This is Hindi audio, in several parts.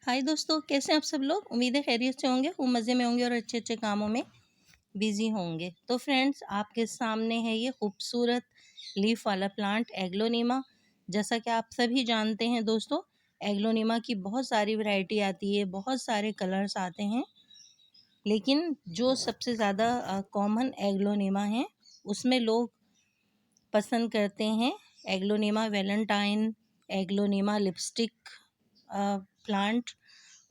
हाय दोस्तों, कैसे हैं आप सब लोग। उम्मीद है खैरियत से होंगे, खूब मज़े में होंगे और अच्छे अच्छे कामों में बिजी होंगे। तो फ्रेंड्स, आपके सामने है ये खूबसूरत लीफ वाला प्लांट एग्लोनीमा। जैसा कि आप सभी जानते हैं दोस्तों, एग्लोनीमा की बहुत सारी वैरायटी आती है, बहुत सारे कलर्स आते हैं, लेकिन जो सबसे ज़्यादा कॉमन एग्लोनीमा है उसमें लोग पसंद करते हैं aglaonema Valentine, aglaonema lipstick plant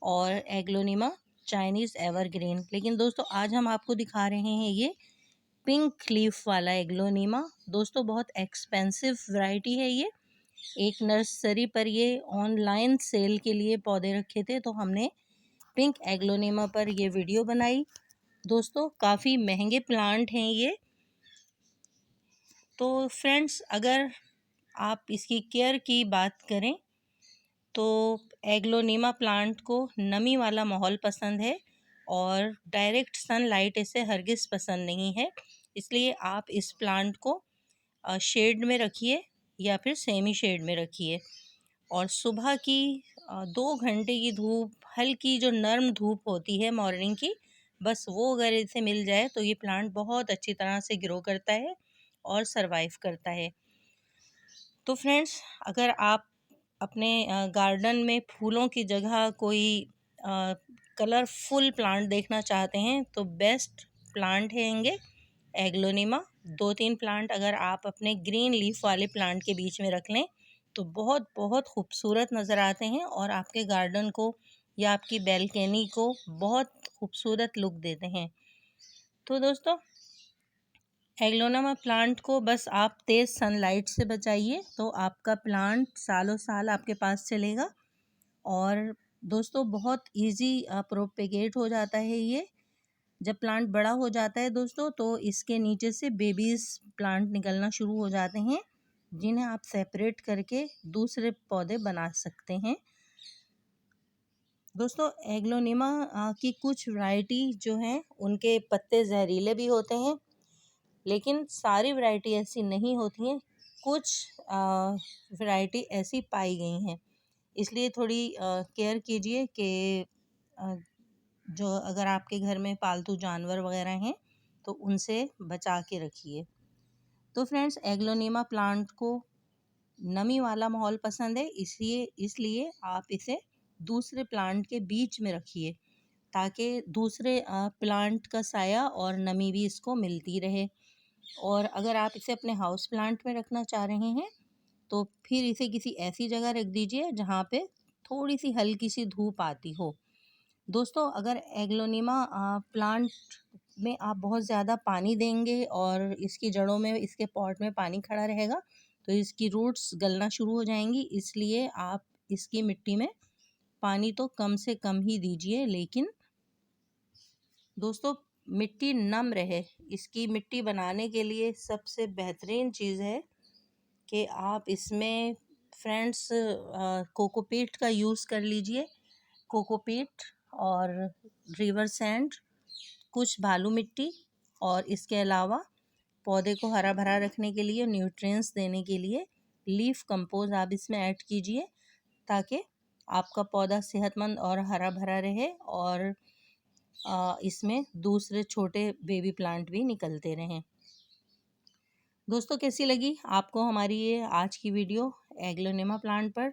और एग्लोनीमा चाइनीज़ एवरग्रीन। लेकिन दोस्तों, आज हम आपको दिखा रहे हैं ये पिंक लीफ वाला एग्लोनीमा। दोस्तों, बहुत एक्सपेंसिव वैरायटी है ये। एक नर्सरी पर ये ऑनलाइन सेल के लिए पौधे रखे थे, तो हमने पिंक एग्लोनीमा पर ये वीडियो बनाई। दोस्तों, काफ़ी महंगे प्लांट हैं ये। तो फ्रेंड्स, अगर आप इसकी केयर की बात करें तो एग्लोनीमा प्लांट को नमी वाला माहौल पसंद है और डायरेक्ट सनलाइट इसे हरगिज़ पसंद नहीं है। इसलिए आप इस प्लांट को शेड में रखिए या फिर सेमी शेड में रखिए। और सुबह की 2 घंटे की धूप, हल्की जो नर्म धूप होती है मॉर्निंग की, बस वो अगर इसे मिल जाए तो ये प्लांट बहुत अच्छी तरह से ग्रो करता है और सरवाइव करता है। तो फ्रेंड्स, अगर आप अपने गार्डन में फूलों की जगह कोई कलरफुल प्लांट देखना चाहते हैं तो बेस्ट प्लांट हैंगे एग्लोनीमा। 2-3 प्लांट अगर आप अपने ग्रीन लीफ वाले प्लांट के बीच में रख लें तो बहुत बहुत खूबसूरत नज़र आते हैं और आपके गार्डन को या आपकी बैल्कनी को बहुत खूबसूरत लुक देते हैं। तो दोस्तों, एग्लोनीमा प्लांट को बस आप तेज़ सनलाइट से बचाइए तो आपका प्लांट सालों साल आपके पास चलेगा। और दोस्तों, बहुत इजी प्रोपेगेट हो जाता है ये। जब प्लांट बड़ा हो जाता है दोस्तों, तो इसके नीचे से बेबीज़ प्लांट निकलना शुरू हो जाते हैं, जिन्हें आप सेपरेट करके दूसरे पौधे बना सकते हैं। दोस्तों, एग्लोनीमा की कुछ वैरायटी जो हैं उनके पत्ते जहरीले भी होते हैं, लेकिन सारी वैरायटी ऐसी नहीं होती हैं। कुछ वैरायटी ऐसी पाई गई हैं, इसलिए थोड़ी केयर कीजिए कि जो अगर आपके घर में पालतू जानवर वगैरह हैं तो उनसे बचा के रखिए। तो फ्रेंड्स, एग्लोनीमा प्लांट को नमी वाला माहौल पसंद है, इसलिए आप इसे दूसरे प्लांट के बीच में रखिए ताकि दूसरे प्लांट का साया और नमी भी इसको मिलती रहे। और अगर आप इसे अपने हाउस प्लांट में रखना चाह रहे हैं तो फिर इसे किसी ऐसी जगह रख दीजिए जहाँ पे थोड़ी सी हल्की सी धूप आती हो। दोस्तों, अगर एग्लोनीमा प्लांट में आप बहुत ज़्यादा पानी देंगे और इसकी जड़ों में, इसके पॉट में पानी खड़ा रहेगा तो इसकी रूट्स गलना शुरू हो जाएंगी। इसलिए आप इसकी मिट्टी में पानी तो कम से कम ही दीजिए, लेकिन दोस्तों, मिट्टी नम रहे। इसकी मिट्टी बनाने के लिए सबसे बेहतरीन चीज़ है कि आप इसमें फ्रेंड्स कोकोपीट का यूज़ कर लीजिए। कोकोपीट और रिवर सैंड, कुछ बालू मिट्टी, और इसके अलावा पौधे को हरा भरा रखने के लिए, न्यूट्रिएंट्स देने के लिए लीफ कंपोज आप इसमें ऐड कीजिए ताकि आपका पौधा सेहतमंद और हरा भरा रहे और इसमें दूसरे छोटे बेबी प्लांट भी निकलते रहें। दोस्तों, कैसी लगी आपको हमारी ये आज की वीडियो एग्लोनीमा प्लांट पर।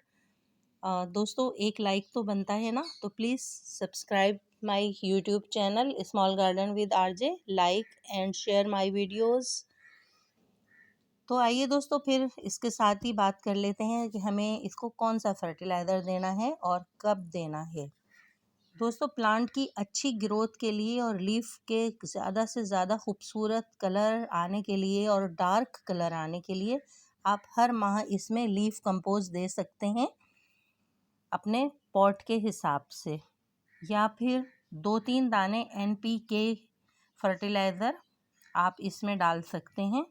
दोस्तों, एक लाइक तो बनता है ना, तो please subscribe my YouTube channel small garden with RJ, like and share my videos. तो आइए दोस्तों, फिर इसके साथ ही बात कर लेते हैं कि हमें इसको कौन सा फर्टिलाइज़र देना है और कब देना है। दोस्तों, प्लांट की अच्छी ग्रोथ के लिए और लीफ के ज़्यादा से ज़्यादा खूबसूरत कलर आने के लिए और डार्क कलर आने के लिए आप हर माह इसमें लीफ कंपोज दे सकते हैं अपने पॉट के हिसाब से, या फिर 2-3 दाने NPK फर्टिलाइज़र आप इसमें डाल सकते हैं।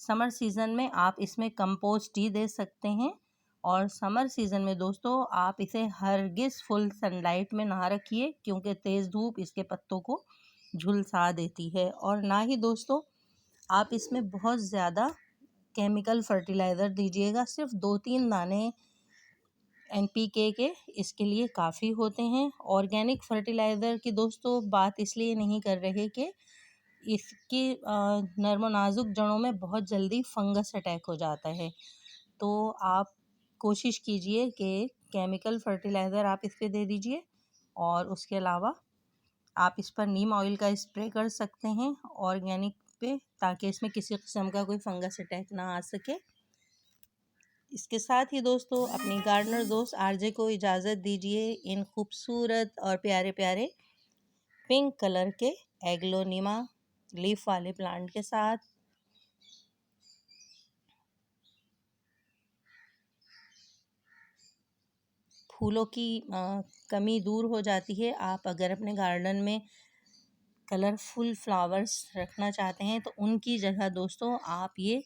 समर सीज़न में आप इसमें कंपोस्ट ही दे सकते हैं। और समर सीज़न में दोस्तों, आप इसे हरगिज़ फुल सनलाइट में ना रखिए, क्योंकि तेज़ धूप इसके पत्तों को झुलसा देती है। और ना ही दोस्तों, आप इसमें बहुत ज़्यादा केमिकल फर्टिलाइज़र दीजिएगा। सिर्फ 2-3 दाने एनपीके के इसके लिए काफ़ी होते हैं। ऑर्गेनिक फर्टिलाइज़र की दोस्तों बात इसलिए नहीं कर रहे कि इसकी नर्म नाजुक जड़ों में बहुत जल्दी फंगस अटैक हो जाता है। तो आप कोशिश कीजिए कि केमिकल फर्टिलाइज़र आप इस पे दे दीजिए, और उसके अलावा आप इस पर नीम ऑयल का स्प्रे कर सकते हैं ऑर्गेनिक पे, ताकि इसमें किसी किस्म का कोई फंगस अटैक ना आ सके। इसके साथ ही दोस्तों अपनी गार्डनर दोस्त आरजे को इजाज़त दीजिए इन खूबसूरत और प्यारे प्यारे पिंक कलर के एग्लोनिमा लीफ वाले प्लांट के साथ। फूलों की कमी दूर हो जाती है। आप अगर अपने गार्डन में कलरफुल फ्लावर्स रखना चाहते हैं तो उनकी जगह दोस्तों आप ये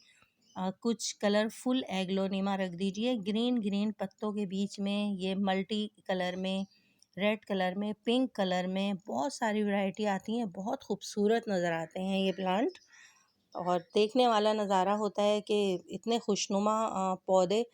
कुछ कलरफुल एग्लोनिमा रख दीजिए। ग्रीन ग्रीन पत्तों के बीच में ये मल्टी कलर में, रेड कलर में, पिंक कलर में बहुत सारी वैरायटी आती हैं। बहुत खूबसूरत नज़र आते हैं ये प्लांट, और देखने वाला नज़ारा होता है कि इतने खुशनुमा पौधे